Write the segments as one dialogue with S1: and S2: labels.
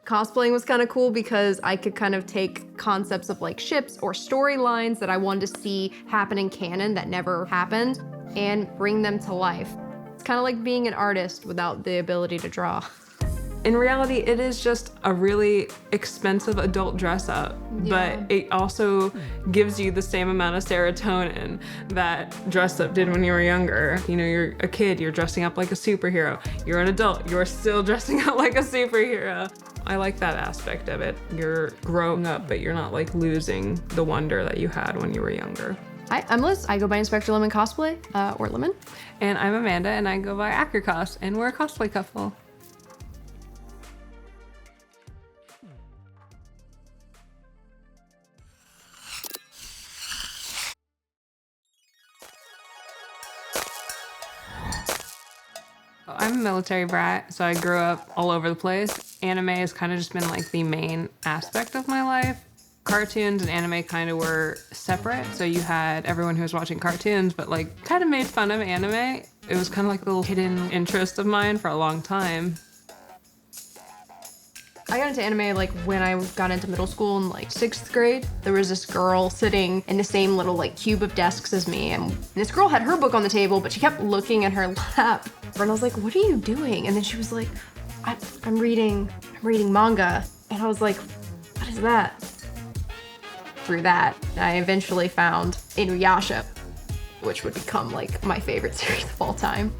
S1: Cosplaying was kind of cool because I could kind of take concepts of like ships or storylines that I wanted to see happen in canon that never happened and bring them to life. It's kind of like being an artist without the ability to draw.
S2: In reality, it is just a really expensive adult dress up, but it also gives you the same amount of serotonin that dress up did when you were younger. You know, you're a kid, you're dressing up like a superhero. You're an adult, you're still dressing up like a superhero. I like that aspect of it. You're growing up, but you're not like losing the wonder that you had when you were younger.
S1: Hi, I'm Liz. I go by Inspector Lemon Cosplay, or Lemon.
S2: And I'm Amanda, and I go by Akrcos, and we're a cosplay couple. I'm a military brat, so I grew up all over the place. Anime has kind of just been like the main aspect of my life. Cartoons and anime kind of were separate, so you had everyone who was watching cartoons, but like kind of made fun of anime. It was kind of like a little hidden interest of mine for a long time.
S1: I got into anime like when I got into middle school in like 6th grade. There was this girl sitting in the same little like cube of desks as me, and this girl had her book on the table, but she kept looking at her lap. And I was like, what are you doing? And then she was like, I'm reading manga. And I was like, what is that? Through that, I eventually found Inuyasha, which would become like my favorite series of all time.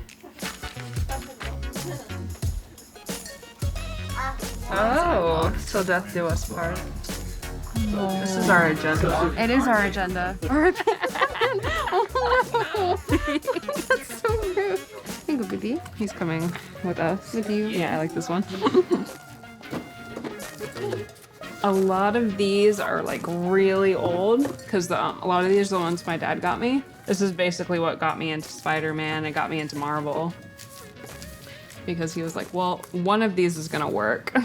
S2: Oh, till death do us part. This is our agenda.
S3: It is our agenda.
S1: Oh no! That's so rude. Hey, go baby.
S2: He's coming with us.
S1: With you?
S2: Yeah, I like this one. A lot of these are like really old because a lot of these are the ones my dad got me. This is basically what got me into Spider-Man and got me into Marvel. Because he was like, well, one of these is gonna work.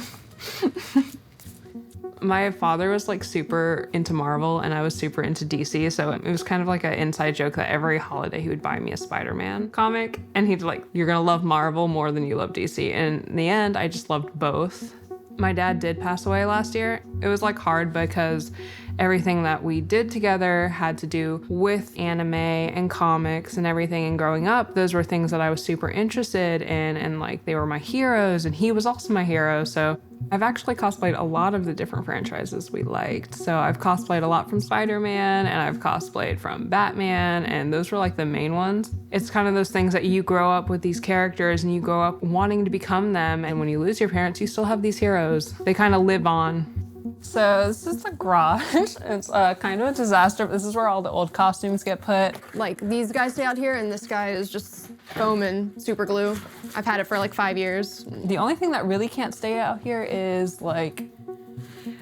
S2: My father was like super into Marvel and I was super into DC, so it was kind of like an inside joke that every holiday he would buy me a Spider-Man comic and he'd like, you're gonna love Marvel more than you love DC. And in the end, I just loved both. My dad did pass away last year. It was like hard because everything that we did together had to do with anime and comics and everything. And growing up, those were things that I was super interested in, and like they were my heroes and he was also my hero. So I've actually cosplayed a lot of the different franchises we liked. So I've cosplayed a lot from Spider-Man and I've cosplayed from Batman, and those were like the main ones. It's kind of those things that you grow up with these characters and you grow up wanting to become them, and when you lose your parents, you still have these heroes. They kind of live on. So this is the garage. It's kind of a disaster. This is where all the old costumes get put.
S1: Like these guys stay out here and this guy is just foam and super glue. I've had it for like 5 years.
S2: The only thing that really can't stay out here is like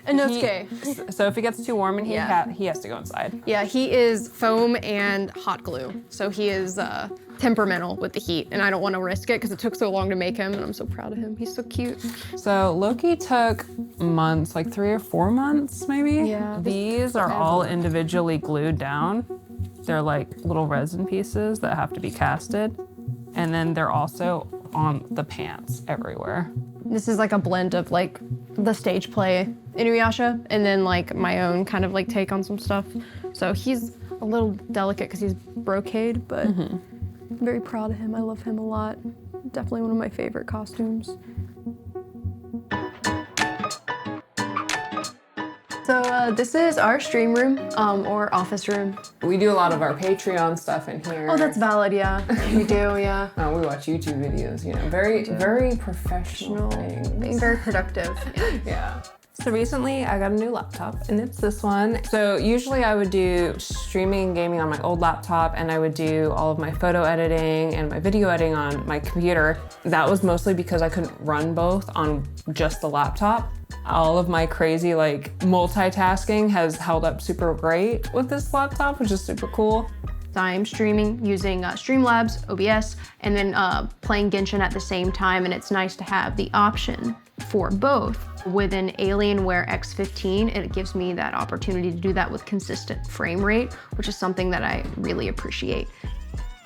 S1: Inosuke.
S2: So if it gets too warm in here, he has to go inside.
S1: Yeah, he is foam and hot glue. So he is temperamental with the heat, and I don't want to risk it because it took so long to make him, and I'm so proud of him. He's so cute.
S2: So Loki took months, like 3 or 4 months maybe.
S1: Yeah.
S2: These are all individually glued down. They're like little resin pieces that have to be casted. And then they're also on the pants everywhere.
S1: This is like a blend of like the stage play Inuyasha and then like my own kind of like take on some stuff. So he's a little delicate because he's brocade, but I'm very proud of him. I love him a lot. Definitely one of my favorite costumes. So this is our stream room or office room.
S2: We do a lot of our Patreon stuff in here.
S1: Oh, that's valid, yeah. We do, yeah.
S2: We watch YouTube videos, you know, very professional things.
S1: Being very productive.
S2: Yeah. So recently I got a new laptop and it's this one. So usually I would do streaming and gaming on my old laptop, and I would do all of my photo editing and my video editing on my computer. That was mostly because I couldn't run both on just the laptop. All of my crazy like multitasking has held up super great with this laptop, which is super cool.
S1: I'm streaming using Streamlabs, OBS, and then playing Genshin at the same time, and it's nice to have the option for both. With an Alienware X15, it gives me that opportunity to do that with consistent frame rate, which is something that I really appreciate.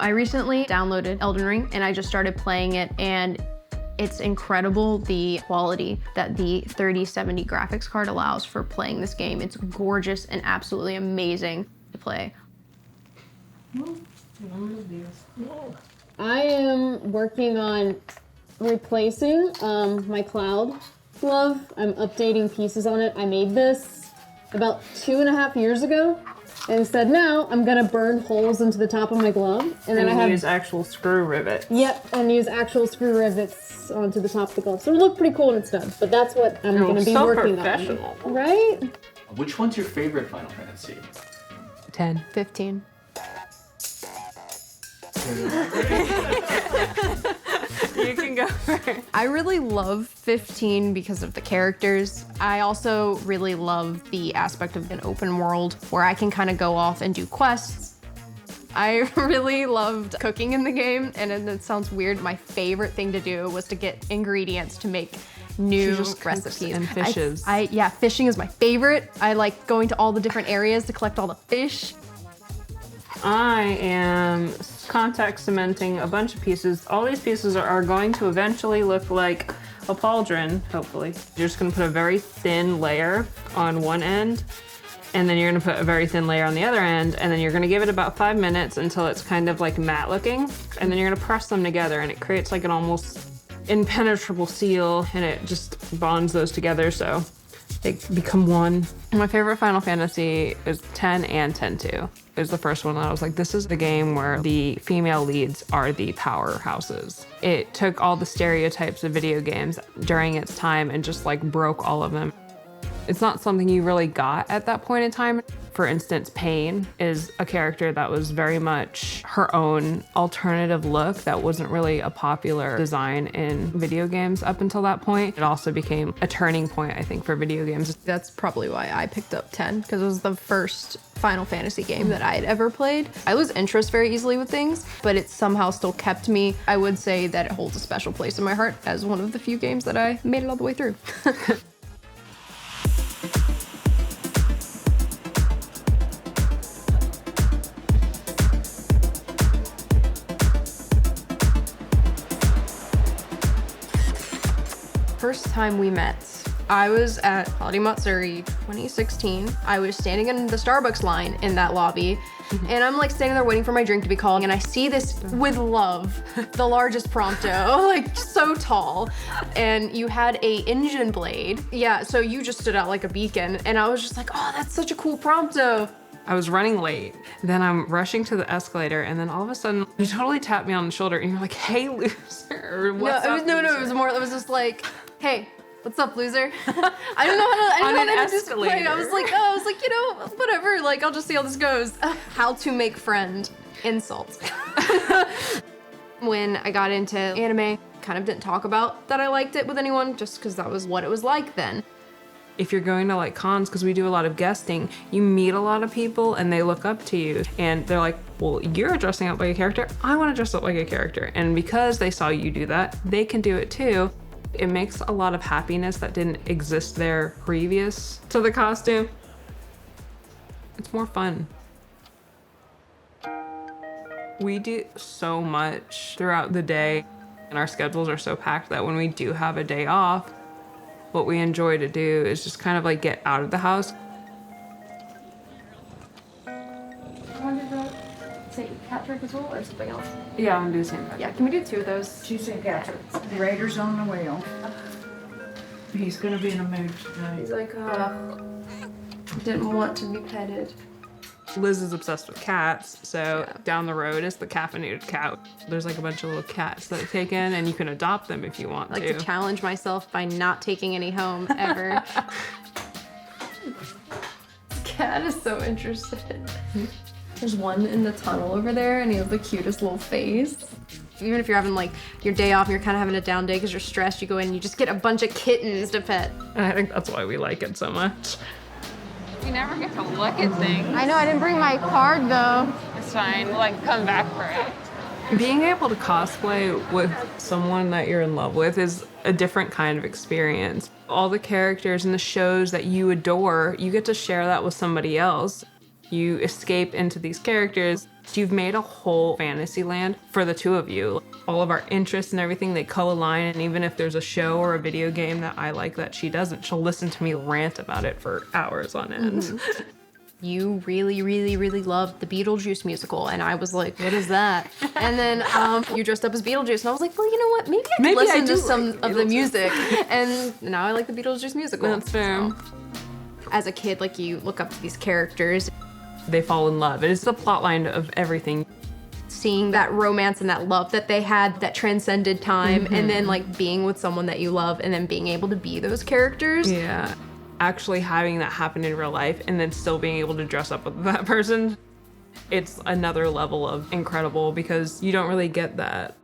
S1: I recently downloaded Elden Ring, and I just started playing it, and It's incredible the quality that the 3070 graphics card allows for playing this game. It's gorgeous and absolutely amazing to play. I am working on replacing my cloud glove. I'm updating pieces on it. I made this about 2.5 years ago and said now I'm gonna burn holes into the top of my glove. And then I have
S2: use actual screw rivets.
S1: Yep, and use actual screw rivets onto the top of the glove. So it'll look pretty cool when it's done. But that's what I'm gonna be working on. Right?
S3: Which one's your favorite Final Fantasy?
S2: 10.
S1: 15.
S2: You can go first.
S1: I really love 15 because of the characters. I also really love the aspect of an open world where I can kind of go off and do quests. I really loved cooking in the game, and it sounds weird. My favorite thing to do was to get ingredients to make new recipes.
S2: And fishes.
S1: Yeah, fishing is my favorite. I like going to all the different areas to collect all the fish.
S2: I am contact cementing a bunch of pieces. All these pieces are going to eventually look like a pauldron, hopefully. You're just gonna put a very thin layer on one end, and then you're gonna put a very thin layer on the other end, and then you're gonna give it about 5 minutes until it's kind of like matte looking, and then you're gonna press them together, and it creates like an almost impenetrable seal, and it just bonds those together so they become one. My favorite Final Fantasy is 10 and 10-2. It was the first one that I was like, this is the game where the female leads are the powerhouses. It took all the stereotypes of video games during its time and just like broke all of them. It's not something you really got at that point in time. For instance, Pain is a character that was very much her own alternative look that wasn't really a popular design in video games up until that point. It also became a turning point, I think, for video games.
S1: That's probably why I picked up 10, because it was the first Final Fantasy game that I had ever played. I lose interest very easily with things, but it somehow still kept me. I would say that it holds a special place in my heart as one of the few games that I made it all the way through. First time we met, I was at Holiday Matsuri 2016. I was standing in the Starbucks line in that lobby, and I'm like standing there waiting for my drink to be called, and I see this with love, the largest prompto, like so tall, and you had a engine blade. Yeah, so you just stood out like a beacon, and I was just like, oh, that's such a cool prompto.
S2: I was running late, then I'm rushing to the escalator, and then all of a sudden, you totally tapped me on the shoulder, and you're like, hey, loser, or what's up,
S1: No, it was just like, hey, what's up, loser? I don't know how to display. I was like, you know, whatever, like, I'll just see how this goes. How to make friend insult. When I got into anime, kind of didn't talk about that I liked it with anyone, just because that was what it was like then.
S2: If you're going to like cons, because we do a lot of guesting, you meet a lot of people and they look up to you and they're like, well, you're dressing up like a character. I want to dress up like a character. And because they saw you do that, they can do it too. It makes a lot of happiness that didn't exist there previous to the costume. It's more fun. We do so much throughout the day and our schedules are so packed that when we do have a day off, what we enjoy to do is just kind of like get out of the house.
S1: St. Patrick as well, or something else?
S2: Yeah, I'm doing the same thing.
S1: Yeah, can we do 2 of those?
S4: She's St. Patrick's. The Raiders on the wheel. He's gonna be in a mood today.
S1: He's like, didn't want to be petted.
S2: Liz is obsessed with cats, so
S1: Yeah.
S2: down the road is the Caffeinated Cat. There's like a bunch of little cats that take in, and you can adopt them if you want
S1: I like to challenge myself by not taking any home ever. Cat is so interested. There's one in the tunnel over there, and he has the cutest little face. Even if you're having like your day off and you're kind of having a down day because you're stressed, you go in and you just get a bunch of kittens to pet.
S2: And I think that's why we like it so much.
S5: You never get to look at things.
S1: I know, I didn't bring my card though.
S5: It's fine. We'll like come back for it.
S2: Being able to cosplay with someone that you're in love with is a different kind of experience. All the characters and the shows that you adore, you get to share that with somebody else. You escape into these characters. You've made a whole fantasy land for the two of you. all of our interests and everything, they co-align. And even if there's a show or a video game that I like that she doesn't, she'll listen to me rant about it for hours on end.
S1: You really, really, really loved the Beetlejuice musical, and I was like, what is that? And then you dressed up as Beetlejuice, and I was like, well, you know what? Maybe I could listen to some of the music. And now I like the Beetlejuice musical.
S2: That's fair.
S1: So, as a kid, like, you look up to these characters.
S2: They fall in love. It is the plot line of everything.
S1: Seeing that romance and that love that they had that transcended time, and then like being with someone that you love and then being able to be those characters.
S2: Yeah. Actually having that happen in real life and then still being able to dress up with that person, it's another level of incredible because you don't really get that